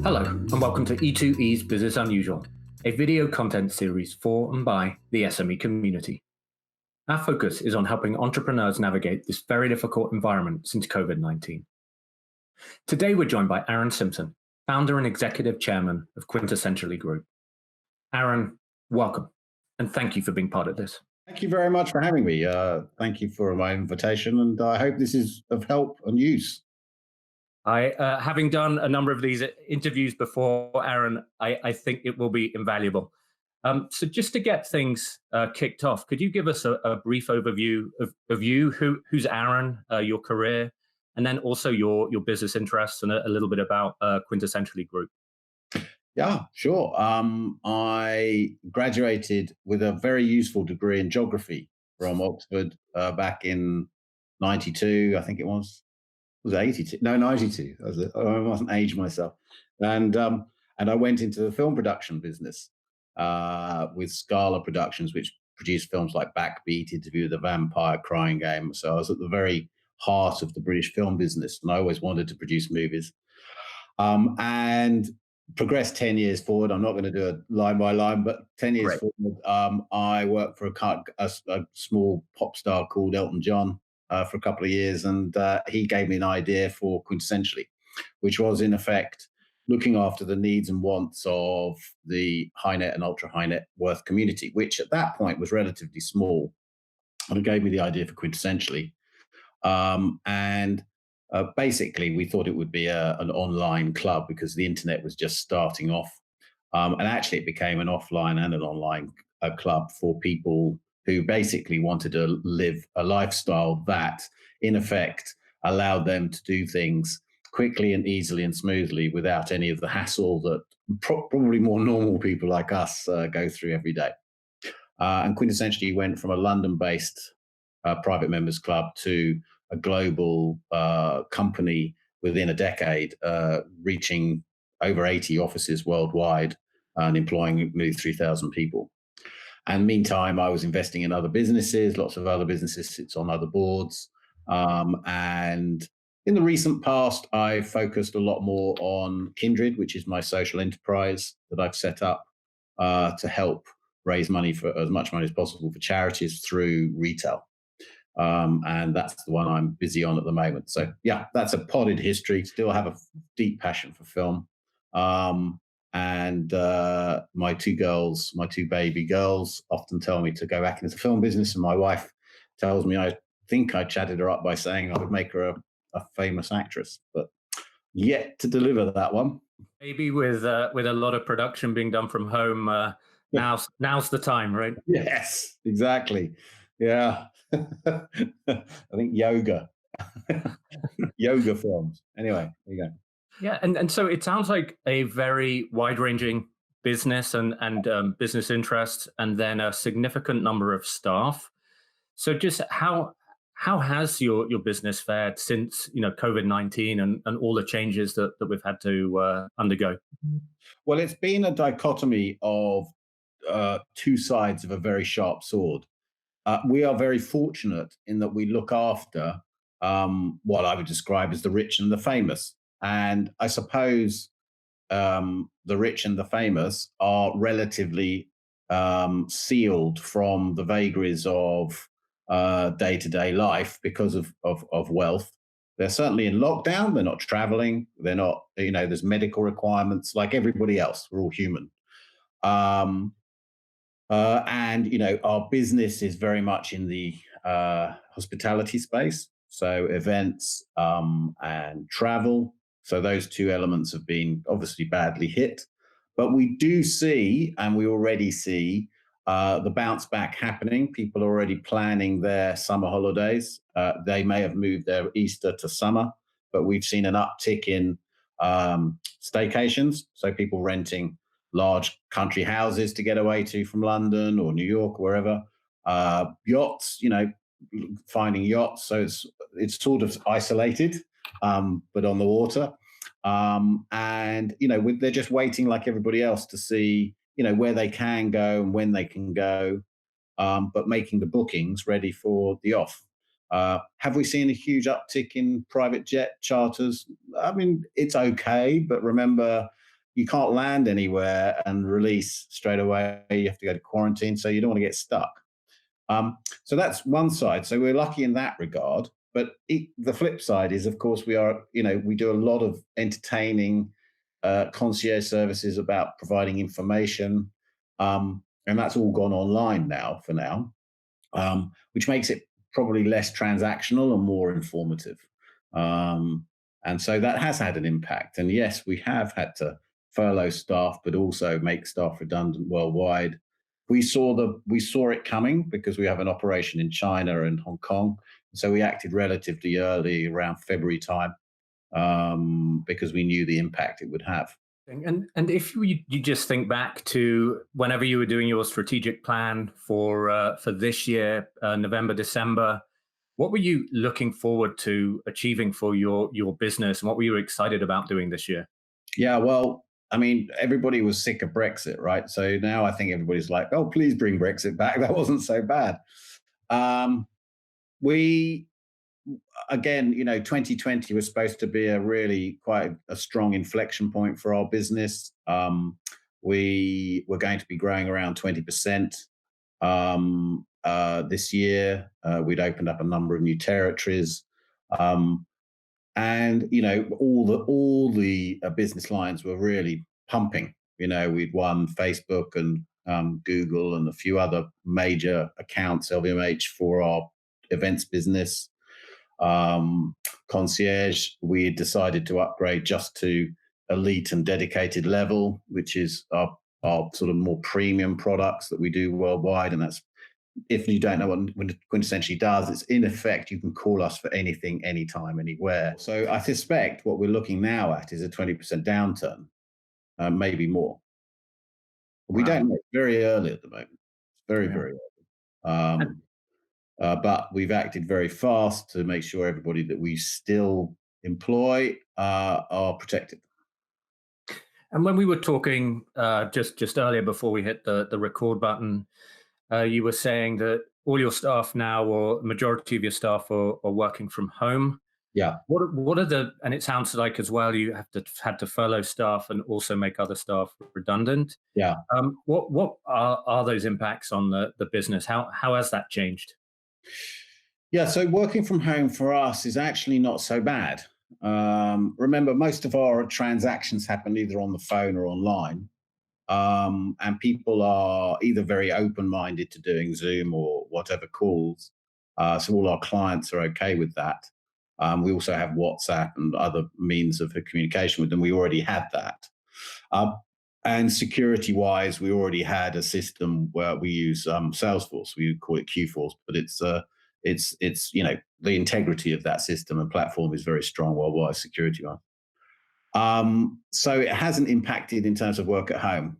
Hello, and welcome to E2E's Business Unusual, a video content series for and by the SME community. Our focus is on helping entrepreneurs navigate this very difficult environment since COVID-19. Today, we're joined by Aaron Simpson, founder and executive chairman of Quintessentially Group. Aaron, welcome, and thank you for being part of this. Thank you very much for having me. Thank you for my invitation, and I hope this is of help and use. Having done a number of these interviews before, Aaron, I think it will be invaluable. So just to get things kicked off, could you give us a brief overview of you, who's Aaron, your career, and then also your business interests and a little bit about Quintessentially Group? Yeah, sure. I graduated with a very useful degree in geography from Oxford back in 92, I think it was. Was it 82? No, 92. I wasn't aged myself. And I went into the film production business with Scala Productions, which produced films like Backbeat, Interview with the Vampire, Crying Game. So I was at the very heart of the British film business, and I always wanted to produce movies. And progressed 10 years forward. I'm not going to do it line by line, but 10 years forward, I worked for a small pop star called Elton John for a couple of years, and he gave me an idea for Quintessentially, which was in effect looking after the needs and wants of the high net and ultra high net worth community, which at that point was relatively small. And it gave me the idea for Quintessentially. Basically, we thought it would be an online club because the internet was just starting off. And actually, it became an offline and an online club for people who basically wanted to live a lifestyle that, in effect, allowed them to do things quickly and easily and smoothly without any of the hassle that probably more normal people like us go through every day. And Quintessentially went from a London-based private members club to a global company within a decade, reaching over 80 offices worldwide and employing nearly 3,000 people. And meantime, I was investing in other businesses, lots of other businesses, sits on other boards. And in the recent past, I focused a lot more on Kindred, which is my social enterprise that I've set up to help raise money for as much money as possible for charities through retail. And that's the one I'm busy on at the moment. So yeah, that's a potted history. Still have a deep passion for film. And my two baby girls often tell me to go back into the film business. And my wife tells me, I think I chatted her up by saying I would make her a famous actress, but yet to deliver that one. Maybe with a lot of production being done from home, now's the time, right? Yes, exactly. Yeah. I think yoga films. Anyway, there you go. Yeah, and so it sounds like a very wide-ranging business and business interests, and then a significant number of staff. So just how has your business fared since COVID-19 and all the changes that we've had to undergo? Well, it's been a dichotomy of two sides of a very sharp sword. We are very fortunate in that we look after what I would describe as the rich and the famous. And I suppose the rich and the famous are relatively sealed from the vagaries of day-to-day life because of wealth. They're certainly in lockdown. They're not traveling. They're not, there's medical requirements like everybody else. We're all human. And our business is very much in the hospitality space, so events and travel. So those two elements have been obviously badly hit. But we do see, and we already see, the bounce back happening. People are already planning their summer holidays. They may have moved their Easter to summer, but we've seen an uptick in staycations, so people renting large country houses to get away to from London or New York, or wherever. Yachts, finding yachts. So it's sort of isolated, but on the water. And they're just waiting like everybody else to see, where they can go and when they can go, but making the bookings ready for the off. Have we seen a huge uptick in private jet charters? I mean, it's okay, but remember, you can't land anywhere and release straight away. You have to go to quarantine, so you don't want to get stuck. So that's one side. So we're lucky in that regard. But the flip side is, of course, we do a lot of entertaining concierge services about providing information, and that's all gone online now for now, which makes it probably less transactional and more informative. And so that has had an impact. And yes, we have had to furlough staff, but also make staff redundant worldwide. We saw it coming because we have an operation in China and Hong Kong. So we acted relatively early, around February time, because we knew the impact it would have. And if you just think back to whenever you were doing your strategic plan for this year, November, December, what were you looking forward to achieving for your business, and what were you excited about doing this year? Yeah, well, I mean, everybody was sick of Brexit, right? So now I think everybody's like, "Oh, please bring Brexit back." That wasn't so bad. Um, we Again, 2020 was supposed to be a really quite a strong inflection point for our business. We were going to be growing around 20% this year. We'd opened up a number of new territories. Um, and all the business lines were really pumping. We'd won Facebook and Google and a few other major accounts, LVMH, for our events business. Concierge, we decided to upgrade just to elite and dedicated level, which is our sort of more premium products that we do worldwide. And that's, if you don't know what Quintessentially does, it's in effect, you can call us for anything, anytime, anywhere. So I suspect what we're looking now at is a 20% downturn, maybe more. We don't know. It's very early at the moment. It's very, very early. But we've acted very fast to make sure everybody that we still employ are protected. And when we were talking just earlier before we hit the record button, you were saying that all your staff now, or majority of your staff, are working from home. Yeah. What are and it sounds like as well you had to furlough staff and also make other staff redundant. Yeah. What are those impacts on the business? How has that changed? Yeah, so working from home for us is actually not so bad. Remember, most of our transactions happen either on the phone or online. And people are either very open-minded to doing Zoom or whatever calls. So all our clients are okay with that. We also have WhatsApp and other means of communication with them. We already had that. And security-wise, we already had a system where we use Salesforce. We call it Q-Force, but it's the integrity of that system and platform is very strong worldwide security-wise. So it hasn't impacted in terms of work at home.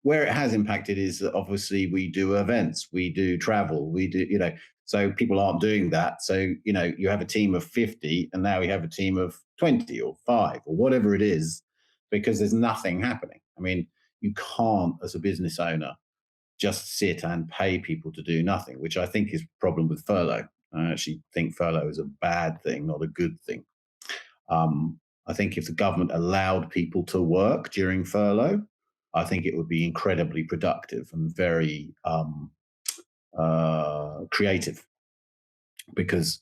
Where it has impacted is that obviously we do events, we do travel, we do, so people aren't doing that. So, you have a team of 50 and now we have a team of 20 or 5 or whatever it is, because there's nothing happening. I mean, you can't, as a business owner, just sit and pay people to do nothing, which I think is a problem with furlough. I actually think furlough is a bad thing, not a good thing. I think if the government allowed people to work during furlough, I think it would be incredibly productive and very creative, because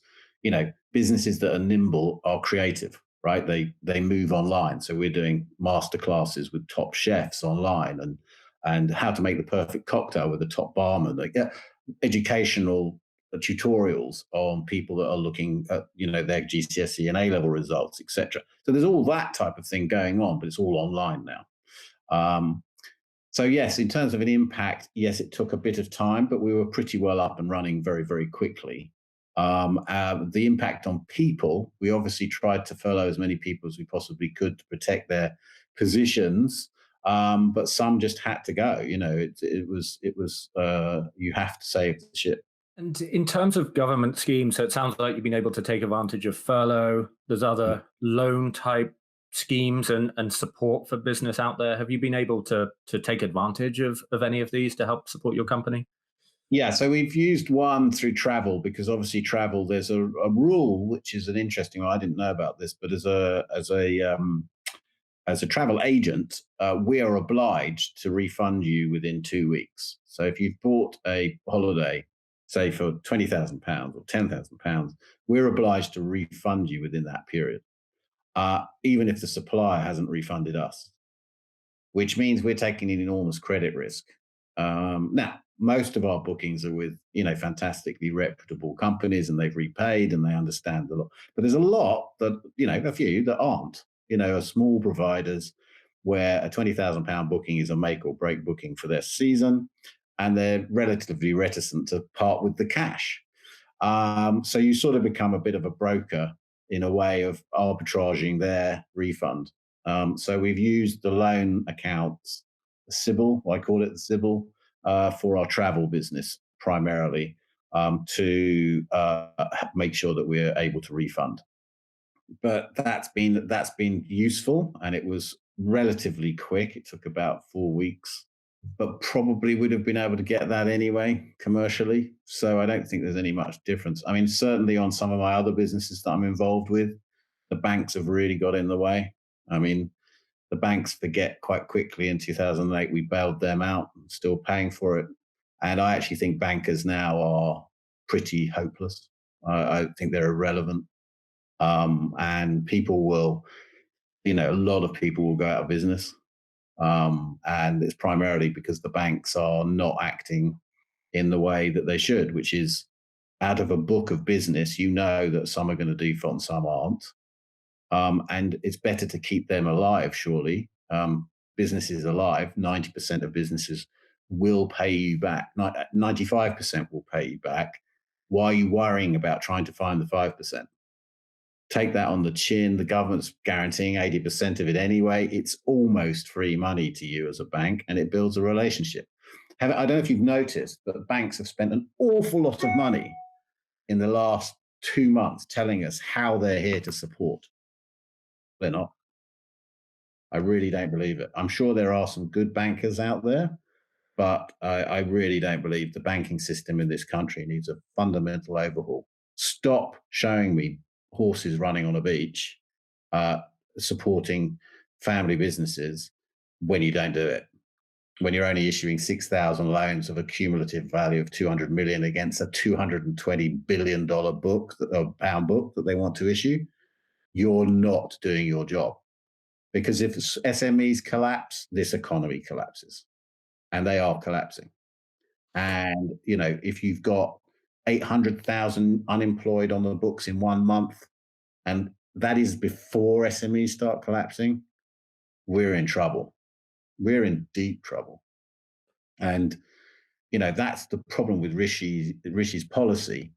businesses that are nimble are creative, right? They move online. So we're doing masterclasses with top chefs online, and how to make the perfect cocktail with a top barman. Like educational tutorials on people that are looking at their GCSE and A-level results, etc. So there's all that type of thing going on, but it's all online now. So yes, in terms of an impact, yes, it took a bit of time, but we were pretty well up and running very, very quickly. The impact on people, we obviously tried to furlough as many people as we possibly could to protect their positions, but some just had to go. It was you have to save the ship. And in terms of government schemes, so it sounds like you've been able to take advantage of furlough. There's other loan type schemes and support for business out there. Have you been able to take advantage of any of these to help support your company? Yeah, so we've used one through travel, because obviously travel, there's a rule which is an interesting one. I didn't know about this, but as a as a travel agent, we are obliged to refund you within 2 weeks. So if you've bought a holiday, say for £20,000 or £10,000, we're obliged to refund you within that period, even if the supplier hasn't refunded us, which means we're taking an enormous credit risk. Now, most of our bookings are with, fantastically reputable companies, and they've repaid and they understand the law. But there's a lot that, a few that aren't, are small providers where a £20,000 booking is a make or break booking for their season, and they're relatively reticent to part with the cash. So you sort of become a bit of a broker in a way of arbitraging their refund. So we've used the loan accounts, Sybil, I call it the Sybil, for our travel business primarily, to make sure that we're able to refund. But that's been useful, and it was relatively quick. It took about 4 weeks, but probably would have been able to get that anyway commercially. So I don't think there's any much difference. I mean, certainly on some of my other businesses that I'm involved with, the banks have really got in the way. I mean, the banks forget quite quickly. In 2008, we bailed them out, still paying for it. And I actually think bankers now are pretty hopeless. I think they're irrelevant. And people will, a lot of people will go out of business. And it's primarily because the banks are not acting in the way that they should, which is out of a book of business, that some are going to default and some aren't. And it's better to keep them alive, surely. Businesses alive, 90% of businesses will pay you back. 95% will pay you back. Why are you worrying about trying to find the 5%? Take that on the chin. The government's guaranteeing 80% of it anyway. It's almost free money to you as a bank, and it builds a relationship. I don't know if you've noticed, but banks have spent an awful lot of money in the last 2 months telling us how they're here to support. They're not. I really don't believe it. I'm sure there are some good bankers out there, but I really don't believe the banking system in this country needs a fundamental overhaul. Stop showing me horses running on a beach, supporting family businesses when you don't do it. When you're only issuing 6,000 loans of a cumulative value of 200 million against a $220 billion pound book that they want to issue, you're not doing your job. Because if SMEs collapse, this economy collapses, and they are collapsing. And, if you've got 800,000 unemployed on the books in 1 month, and that is before SMEs start collapsing, we're in trouble. We're in deep trouble. And, that's the problem with Rishi's policy,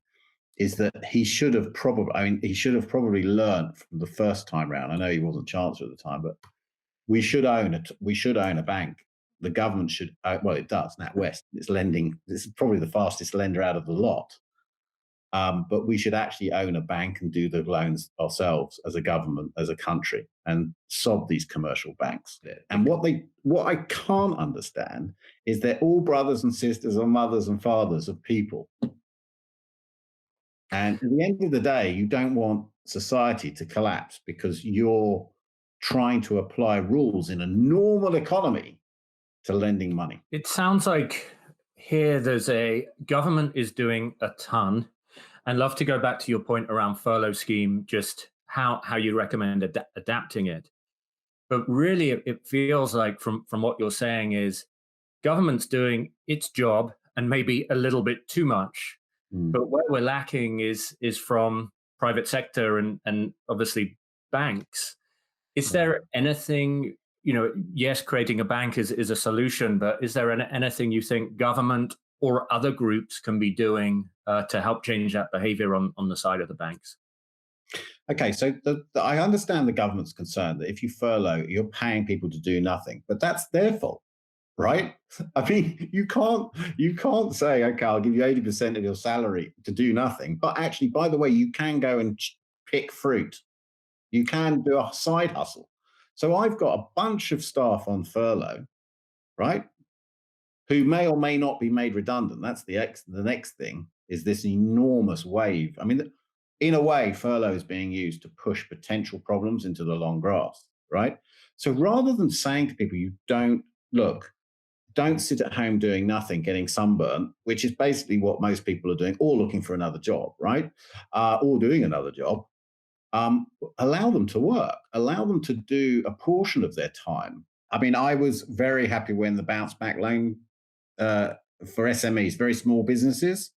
is that he should have probably learned from the first time round. I know he wasn't chancellor at the time, but we should own a bank. The government should, well, it does. NatWest, it's lending. It's probably the fastest lender out of the lot. But we should actually own a bank and do the loans ourselves as a government, as a country, and solve these commercial banks. And what I can't understand is they're all brothers and sisters or mothers and fathers of people. And at the end of the day, you don't want society to collapse because you're trying to apply rules in a normal economy to lending money. It sounds like here there's a government is doing a ton. And love to go back to your point around furlough scheme, just how you recommend adapting it. But really, it feels like from what you're saying is government's doing its job and maybe a little bit too much. But where we're lacking is from private sector and obviously banks. Is there anything, yes, creating a bank is a solution, but is there anything you think government or other groups can be doing to help change that behavior on the side of the banks? Okay, so I understand the government's concern that if you furlough, you're paying people to do nothing, but that's their fault, right? I mean, you can't say, okay, I'll give you 80% of your salary to do nothing, but actually, by the way, you can go and pick fruit. You can do a side hustle. So I've got a bunch of staff on furlough, right, who may or may not be made redundant. That's the next thing, is this enormous wave. I mean, in a way, furlough is being used to push potential problems into the long grass, right? So rather than saying to people, don't sit at home doing nothing, getting sunburnt, which is basically what most people are doing, or looking for another job, right? Or doing another job. Allow them to work, allow them to do a portion of their time. I mean, I was very happy when the bounce back loan uh, for SMEs, very small businesses.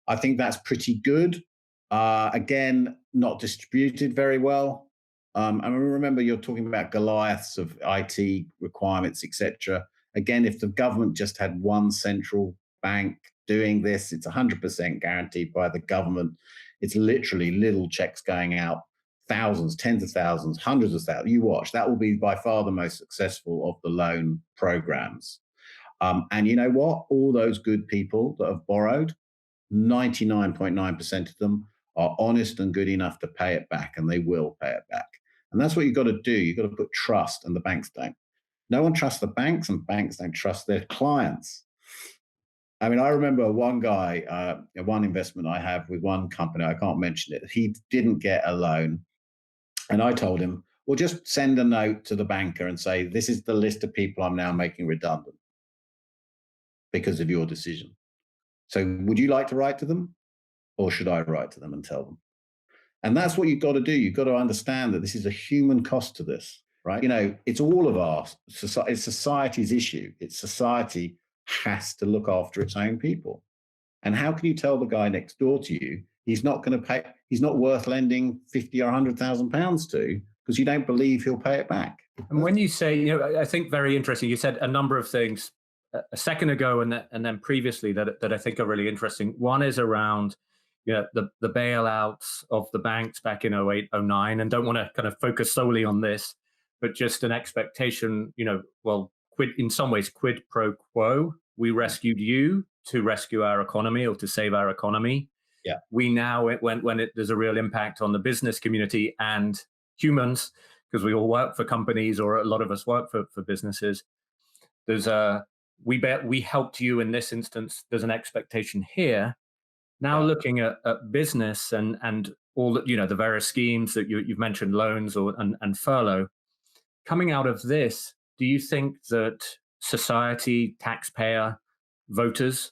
I think that's pretty good. Again, not distributed very well. I remember you're talking about Goliaths of IT requirements, etc. Again, if the government just had one central bank doing this, it's 100% guaranteed by the government. It's literally little checks going out, thousands, tens of thousands, hundreds of thousands. You watch, that will be by far the most successful of the loan programs. And you know what? All those good people that have borrowed, 99.9% of them are honest and good enough to pay it back, and they will pay it back. And that's what you've got to do. You've got to put trust, and the banks don't. No one trusts the banks, and banks don't trust their clients. I mean, I remember one guy, one investment I have with one company, I can't mention it, he didn't get a loan. And I told him, well, just send a note to the banker and say, this is the list of people I'm now making redundant because of your decision. So would you like to write to them, or should I write to them and tell them? And that's what you've got to do. You've got to understand that this is a human cost to this, right? You know, it's all of our society, it's society's issue. It's society has to look after its own people. And how can you tell the guy next door to you he's not going to pay, he's not worth lending 50 or £100,000 to, because you don't believe he'll pay it back? And when you say, you know, I think very interesting, you said a number of things a second ago and then previously that I think are really interesting. One is around, you know, the bailouts of the banks back in 08, 09, and don't want to kind of focus solely on this, but just an expectation, you know, well, in some ways, quid pro quo. We rescued you to rescue our economy or to save our economy. Yeah. We now, there's a real impact on the business community and humans, because we all work for companies, or a lot of us work for businesses. We helped you in this instance. There's an expectation here. Now, looking at business and all that, you know, the various schemes that you've mentioned, loans and furlough, coming out of this, do you think that society, taxpayer, voters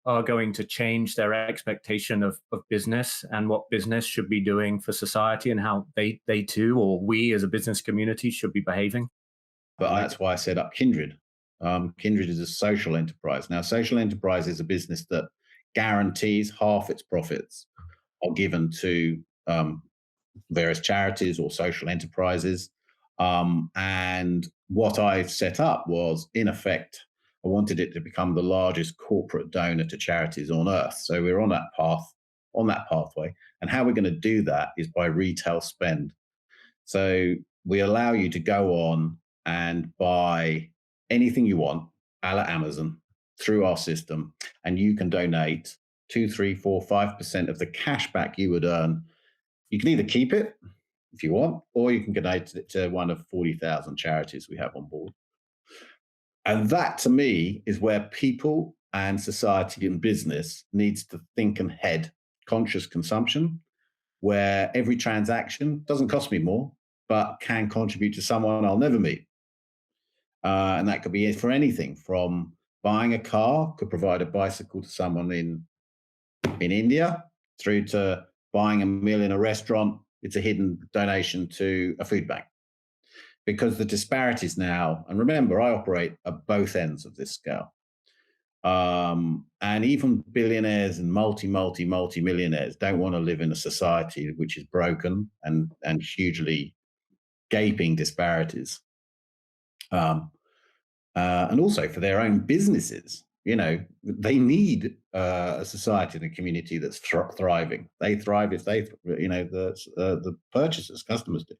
are going to change their expectation of business and what business should be doing for society, and how they too, or we as a business community, should be behaving? But that's why I set up Kindred. Kindred is a social enterprise. Now, social enterprise is a business that guarantees half its profits are given to various charities or social enterprises. And what I've set up was, in effect, I wanted it to become the largest corporate donor to charities on earth. So we're on that path, on that pathway. And how we're going to do that is by retail spend. So we allow you to go on and buy anything you want, a la Amazon, through our system, and you can donate 2, 3, 4, 5% of the cash back you would earn. You can either keep it if you want, or you can donate it to one of 40,000 charities we have on board. And that, to me, is where people and society and business needs to think and head conscious consumption, where every transaction doesn't cost me more, but can contribute to someone I'll never meet. And that could be for anything from buying a car, could provide a bicycle to someone in India, through to buying a meal in a restaurant. It's a hidden donation to a food bank. Because the disparities now, and remember, I operate at both ends of this scale. And even billionaires and multi-millionaires don't want to live in a society which is broken and hugely gaping disparities. And also for their own businesses, you know, they need a society and a community that's thriving. They thrive if they, you know, the purchasers, customers do.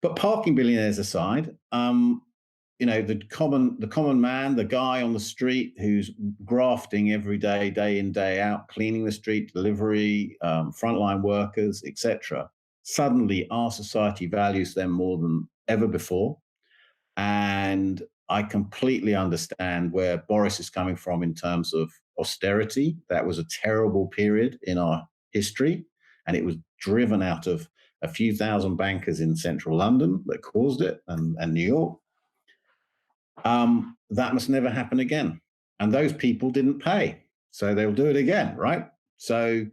But parking billionaires aside, you know, the common man, the guy on the street who's grafting every day, day in, day out, cleaning the street, delivery, frontline workers, etc. Suddenly, our society values them more than ever before. And I completely understand where Boris is coming from in terms of austerity. That was a terrible period in our history, and it was driven out of a few thousand bankers in central London that caused it, and New York. That must never happen again. And those people didn't pay, so they'll do it again, right? So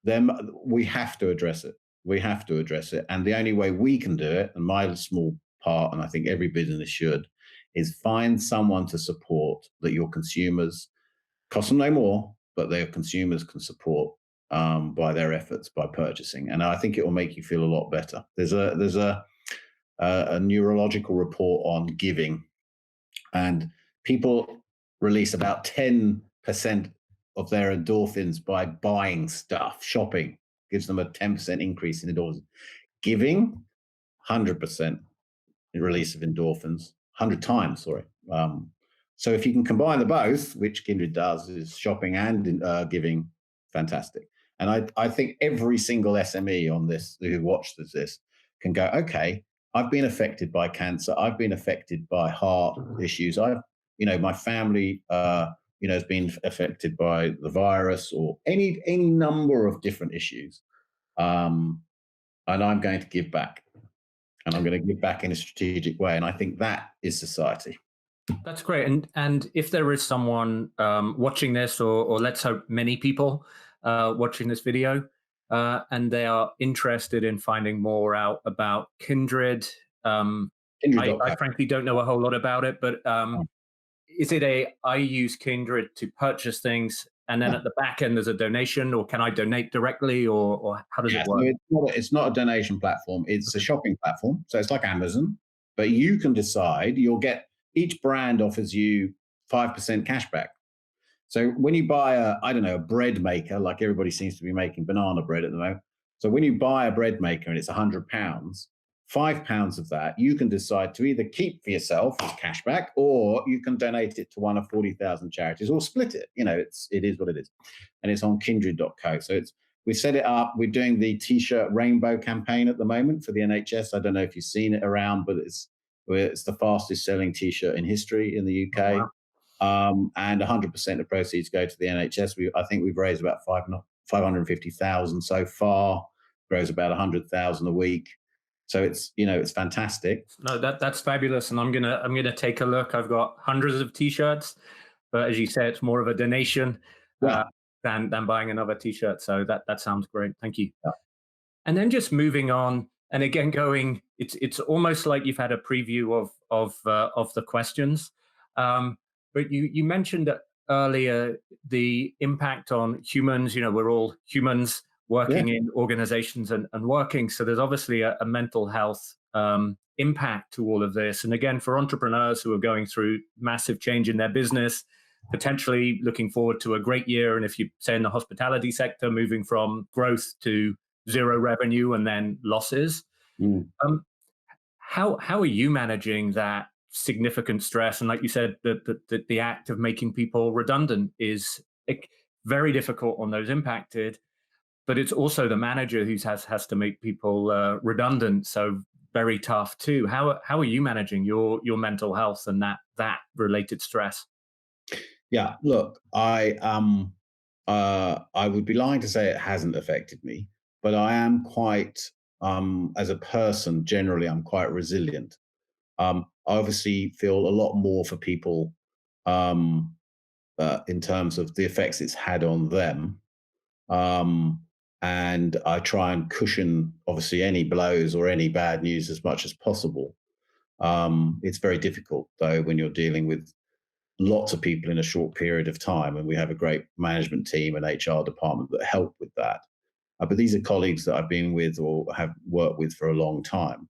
then we have to address it. We have to address it. And the only way we can do it, and my small part, and I think every business should, is find someone to support that your consumers cost them no more, but their consumers can support by their efforts by purchasing. And I think it will make you feel a lot better. There's a neurological report on giving, and people release about 10% of their endorphins by buying stuff. Shopping gives them a 10% increase in endorphins. Giving, 100% release of endorphins, 100 times, sorry. So if you can combine the both, which Kindred does, is shopping and giving, fantastic. And I think every single SME on this who watches this can go, okay, I've been affected by cancer. I've been affected by heart issues. My family, has been affected by the virus or any number of different issues. And I'm going to give back. And I'm going to give back in a strategic way. And I think that is society. That's great. And if there is someone watching this, or let's hope many people watching this video, and they are interested in finding more out about Kindred, I frankly don't know a whole lot about it, but is it I use Kindred to purchase things, and then at the back end there's a donation, or can I donate directly, or how does it work? So it's not a donation platform. It's a shopping platform. So it's like Amazon, but you can decide. Each brand offers you 5% cash back. So when you buy a bread maker, like everybody seems to be making banana bread at the moment. So when you buy a bread maker and it's £100, £5 of that you can decide to either keep for yourself as cash back, or you can donate it to one of 40,000 charities, or split it. It is what it is, and it's on Kindred.co. So we set it up. We're doing the T-shirt rainbow campaign at the moment for the NHS. I don't know if you've seen it around, but it's the fastest selling T-shirt in history in the UK. Oh, wow. And 100% of proceeds go to the NHS. I think we've raised about 550,000 so far. Grows about 100,000 a week. So it's fantastic. No, that's fabulous, and I'm gonna take a look. I've got hundreds of T-shirts, but as you say, it's more of a donation than buying another T-shirt. So that sounds great. Thank you. Yeah. And then just moving on, and again it's almost like you've had a preview of the questions, but you mentioned earlier the impact on humans. We're all humans working in organizations and working. So there's obviously a mental health impact to all of this. And again, for entrepreneurs who are going through massive change in their business, potentially looking forward to a great year. And if you say in the hospitality sector, moving from growth to zero revenue and then losses, how are you managing that significant stress? And like you said, the act of making people redundant is very difficult on those impacted. But it's also the manager who has to make people redundant, so very tough too. How are you managing your mental health and that related stress? Yeah, look, I would be lying to say it hasn't affected me, but I am quite, as a person, generally, I'm quite resilient. I obviously feel a lot more for people in terms of the effects it's had on them. And I try and cushion, obviously, any blows or any bad news as much as possible. It's very difficult, though, when you're dealing with lots of people in a short period of time, and we have a great management team and HR department that help with that. But these are colleagues that I've been with or have worked with for a long time,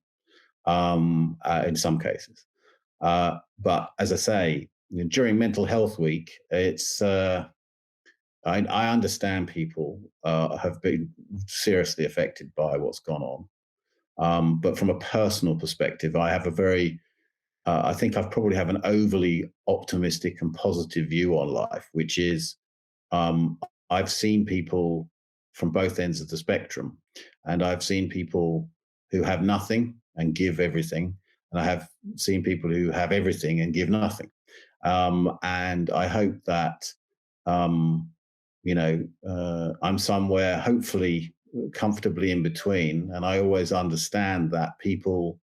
in some cases. But as I say, during Mental Health Week, it's I understand people have been seriously affected by what's gone on. But from a personal perspective, I have I think I probably have an overly optimistic and positive view on life, which is I've seen people from both ends of the spectrum, and I've seen people who have nothing and give everything, and I have seen people who have everything and give nothing. And I hope that I'm somewhere, hopefully, comfortably in between. And I always understand that people,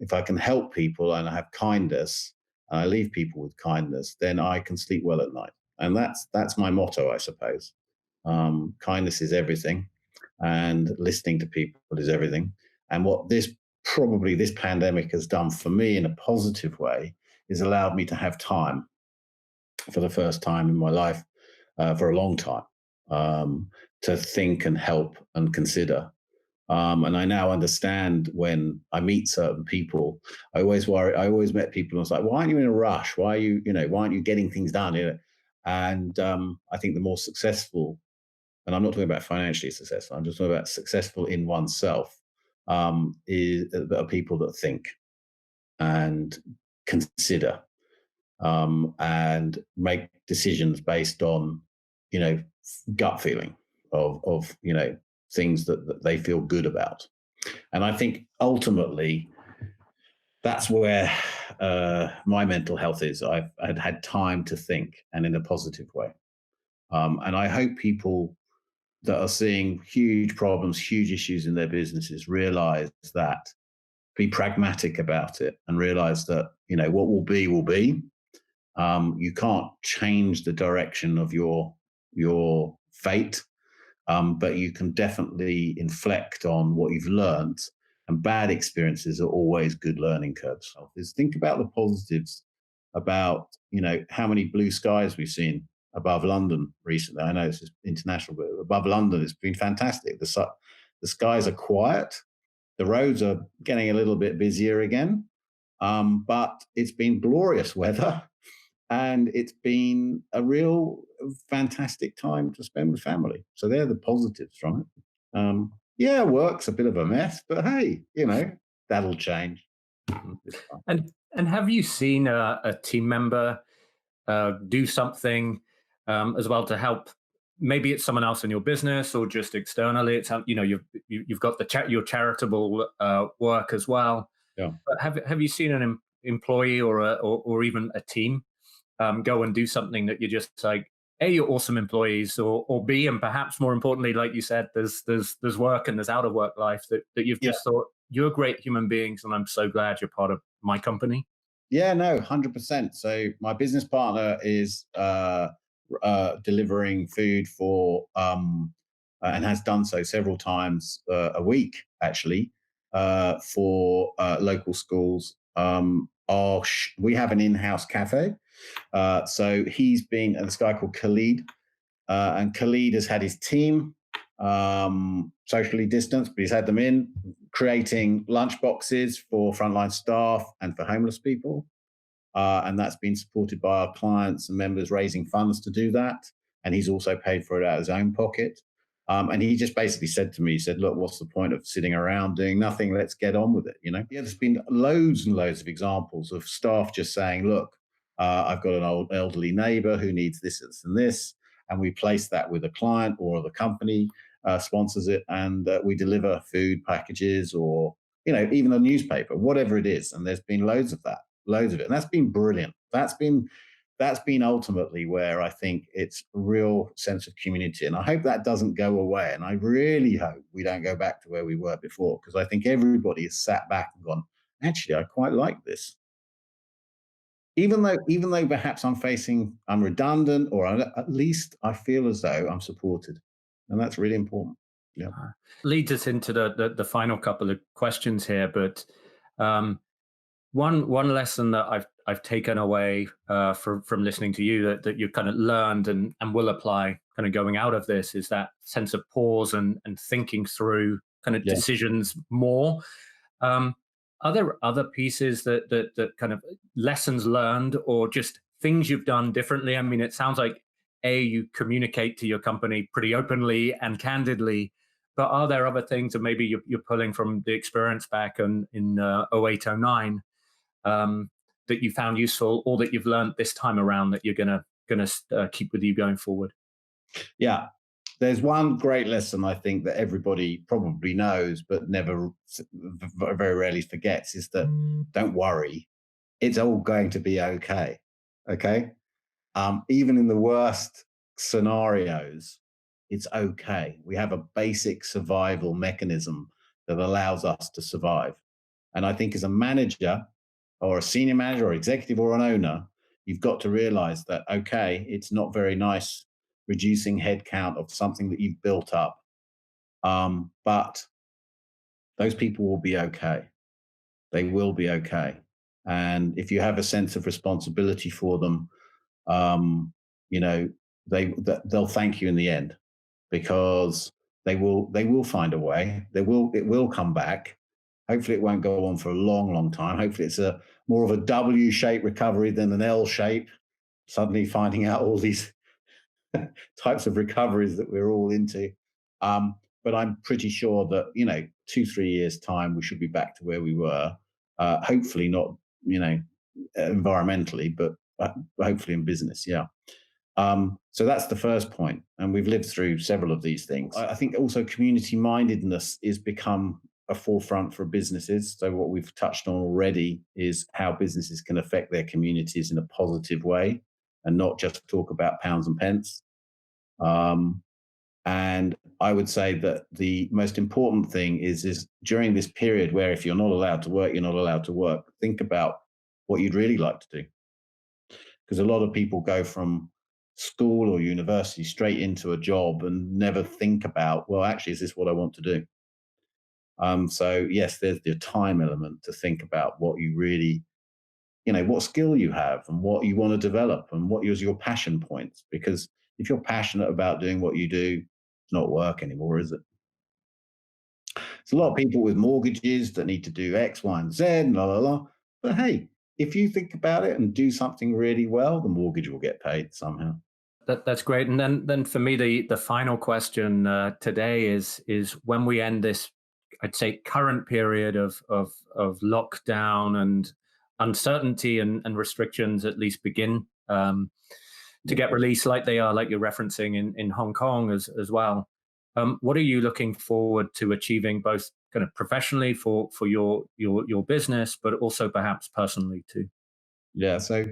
if I can help people and I have kindness, and I leave people with kindness, then I can sleep well at night. And that's my motto, I suppose. Kindness is everything, and listening to people is everything. And what this pandemic has done for me in a positive way is allowed me to have time for the first time in my life, for a long time, to think and help and consider. And I now understand when I meet certain people, I always worry. I always met people and I was like, why aren't you in a rush? Why are you, why aren't you getting things done? And I think the more successful, and I'm not talking about financially successful, I'm just talking about successful in oneself, are people that think and consider, and make decisions based on, gut feeling of things that they feel good about. And I think ultimately that's where my mental health is. I've had time to think, and in a positive way. And I hope people that are seeing huge problems, huge issues in their businesses realize that, be pragmatic about it, and realize that, what will be will be. You can't change the direction of your fate, but you can definitely inflect on what you've learned. And bad experiences are always good learning curves. Is think about the positives about how many blue skies we've seen above London recently. I know it's international, but above London it's been fantastic. The skies are quiet. The roads are getting a little bit busier again, but it's been glorious weather. And it's been a real fantastic time to spend with family. So they're the positives from it. Yeah, work's a bit of a mess, but hey, that'll change. And have you seen a team member do something as well to help? Maybe it's someone else in your business or just externally. It's you've got your charitable work as well. Yeah. But have you seen an employee or even a team go and do something that you're just like, A, you're awesome employees, or B, and perhaps more importantly, like you said, there's work and there's out of work life that you've just thought, you're great human beings, and I'm so glad you're part of my company? Yeah, no, 100%. So my business partner is delivering food for, and has done so several times a week, actually, for local schools. We have an in-house cafe. So he's been, and this guy called Khalid, and Khalid has had his team socially distanced, but he's had them in creating lunch boxes for frontline staff and for homeless people. And that's been supported by our clients and members raising funds to do that. And he's also paid for it out of his own pocket. And he just basically said to me, he said, look, what's the point of sitting around doing nothing? Let's get on with it. Yeah, there's been loads and loads of examples of staff just saying, look, I've got an old elderly neighbor who needs this, and this. And we place that with a client, or the company sponsors it, and we deliver food packages, or, even a newspaper, whatever it is. And there's been loads of it. And that's been brilliant. That's been ultimately where I think it's a real sense of community. And I hope that doesn't go away. And I really hope we don't go back to where we were before, because I think everybody has sat back and gone, actually, I quite like this. Even though perhaps I'm redundant, or at least I feel as though I'm supported. And that's really important. Yeah. Leads us into the final couple of questions here, but one lesson that I've taken away from listening to you that you've kind of learned and will apply kind of going out of this is that sense of pause and thinking through kind of decisions more. Are there other pieces that kind of lessons learned, or just things you've done differently? I mean, it sounds like you communicate to your company pretty openly and candidly, but are there other things that maybe you're pulling from the experience back in 08, 09 that you found useful, or that you've learned this time around that you're gonna keep with you going forward? Yeah. There's one great lesson I think that everybody probably knows, but never, very rarely forgets, is that don't worry, it's all going to be okay. Okay. Even in the worst scenarios, it's okay. We have a basic survival mechanism that allows us to survive. And I think as a manager or a senior manager or executive or an owner, you've got to realize that, okay, it's not very nice reducing headcount of something that you've built up. But those people will be okay. They will be okay. And if you have a sense of responsibility for them, you know, they'll thank you in the end, because they will find a way. It will come back. Hopefully, it won't go on for a long, long time. Hopefully, it's a more of a W-shaped recovery than an L shape. Suddenly, finding out all these types of recoveries that we're all into. But I'm pretty sure that 2-3 years time we should be back to where we were. Hopefully, not environmentally, but hopefully in business. Yeah. So that's the first point, and we've lived through several of these things. I think also community mindedness is become a forefront for businesses. So what we've touched on already is how businesses can affect their communities in a positive way, and not just talk about pounds and pence. And I would say that the most important thing is during this period where if you're not allowed to work, you're not allowed to work. Think about what you'd really like to do, because a lot of people go from school or university straight into a job and never think about, well, actually, is this what I want to do? So yes, there's the time element to think about what you really, what skill you have and what you want to develop and what is your passion points. Because if you're passionate about doing what you do, it's not work anymore, is it? There's a lot of people with mortgages that need to do X, Y, and Z, and la la la. But hey, if you think about it and do something really well, the mortgage will get paid somehow. That's great. And then for me, the final question today is when we end this, I'd say, current period of lockdown and uncertainty and restrictions at least begin to get released, like they are, like you're referencing in Hong Kong as well. What are you looking forward to achieving, both kind of professionally for your business, but also perhaps personally too? Yeah, so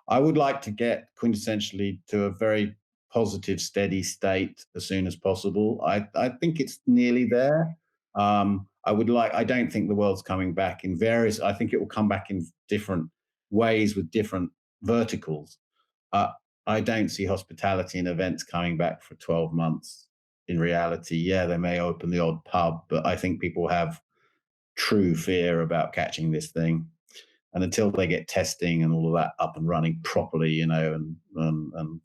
I would like to get quintessentially to a very positive, steady state as soon as possible. I think it's nearly there. I don't think the world's coming back in various, I think it will come back in different ways with different verticals. Uh, I don't see hospitality and events coming back for 12 months. In reality, yeah, they may open the odd pub, but I think people have true fear about catching this thing. And until they get testing and all of that up and running properly, and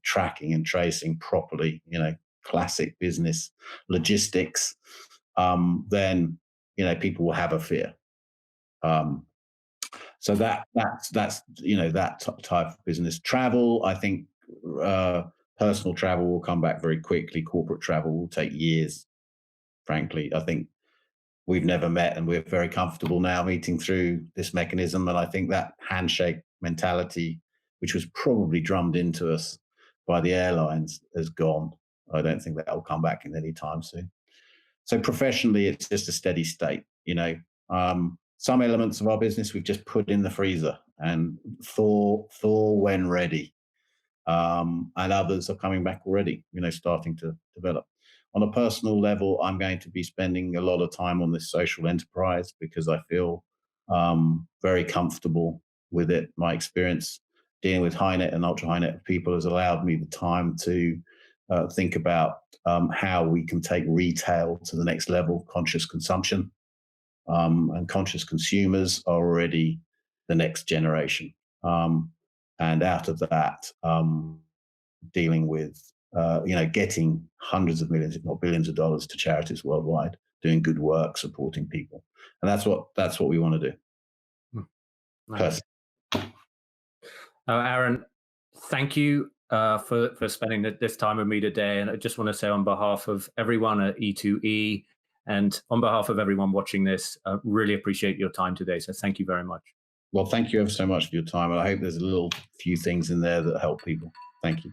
tracking and tracing properly, classic business logistics, then people will have a fear. So that's that type of business. Travel, I think, personal travel will come back very quickly. Corporate travel will take years. Frankly, I think we've never met and we're very comfortable now meeting through this mechanism. And I think that handshake mentality, which was probably drummed into us by the airlines, has gone. I don't think that will come back in any time soon. So professionally, it's just a steady state. Some elements of our business we've just put in the freezer and thaw when ready. And others are coming back already, starting to develop. On a personal level, I'm going to be spending a lot of time on this social enterprise because I feel very comfortable with it. My experience dealing with high net and ultra high net people has allowed me the time to think about how we can take retail to the next level, conscious consumption. And conscious consumers are already the next generation. And out of that, dealing with getting hundreds of millions, if not billions of dollars to charities worldwide, doing good work, supporting people. And that's what we want to do. Nice. Aaron, thank you for spending this time with me today. And I just want to say, on behalf of everyone at E2E and on behalf of everyone watching this, really appreciate your time today. So thank you very much. Well, thank you ever so much for your time. And I hope there's a few things in there that help people. Thank you.